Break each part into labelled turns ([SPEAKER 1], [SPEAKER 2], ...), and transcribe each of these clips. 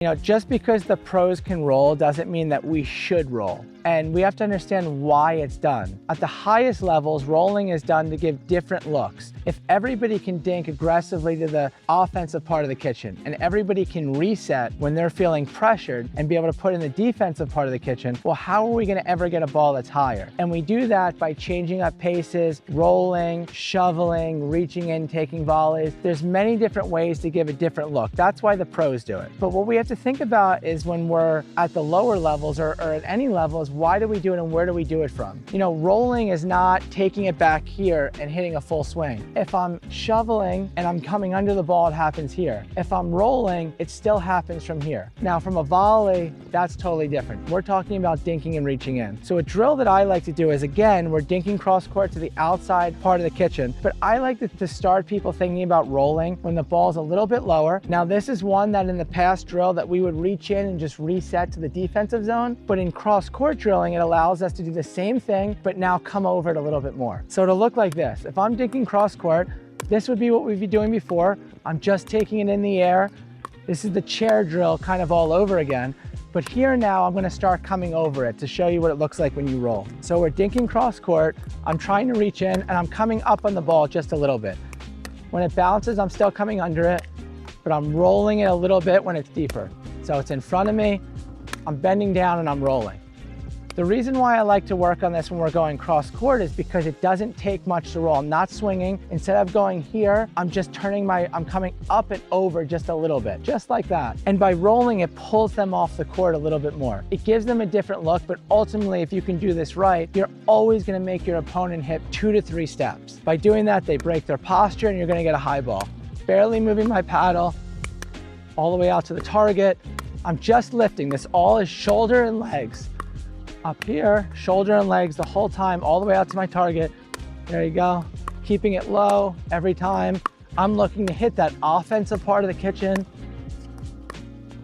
[SPEAKER 1] You know, just because the pros can roll doesn't mean that we should roll. And we have to understand why it's done. At the highest levels, rolling is done to give different looks. If everybody can dink aggressively to the offensive part of the kitchen, and everybody can reset when they're feeling pressured and be able to put in the defensive part of the kitchen, well, how are we gonna ever get a ball that's higher? And we do that by changing up paces, rolling, shoveling, reaching in, taking volleys. There's many different ways to give a different look. That's why the pros do it. But what we have to think about is when we're at the lower levels or at any levels, why do we do it and where do we do it from? You know, rolling is not taking it back here and hitting a full swing. If I'm shoveling and I'm coming under the ball, it happens here. If I'm rolling, it still happens from here. Now from a volley, that's totally different. We're talking about dinking and reaching in. So a drill that I like to do is, again, we're dinking cross court to the outside part of the kitchen, but I like to start people thinking about rolling when the ball's a little bit lower. Now this is one that in the past drill that we would reach in and just reset to the defensive zone, but in cross court drilling, it allows us to do the same thing, but now come over it a little bit more. So it'll look like this. If I'm dinking cross court, this would be what we'd be doing before. I'm just taking it in the air. This is the chair drill kind of all over again. But here now, I'm gonna start coming over it to show you what it looks like when you roll. So we're dinking cross court. I'm trying to reach in and I'm coming up on the ball just a little bit. When it bounces, I'm still coming under it, but I'm rolling it a little bit when it's deeper. So it's in front of me, I'm bending down and I'm rolling. The reason why I like to work on this when we're going cross court is because it doesn't take much to roll. I'm not swinging. Instead of going here, I'm just I'm coming up and over just a little bit, just like that. And by rolling, it pulls them off the court a little bit more. It gives them a different look, but ultimately, if you can do this right, you're always gonna make your opponent hit 2 to 3 steps. By doing that, they break their posture and you're gonna get a high ball. Barely moving my paddle all the way out to the target. I'm just lifting. This all is shoulder and legs. Up here, shoulder and legs the whole time, all the way out to my target. There you go. Keeping it low every time. I'm looking to hit that offensive part of the kitchen,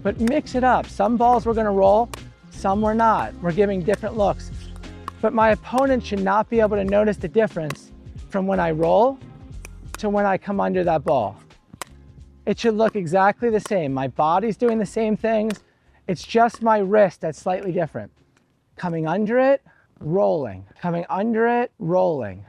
[SPEAKER 1] but mix it up. Some balls we're gonna roll, some we're not. We're giving different looks. But my opponent should not be able to notice the difference from when I roll to when I come under that ball. It should look exactly the same. My body's doing the same things. It's just my wrist that's slightly different. Coming under it, rolling. Coming under it, rolling.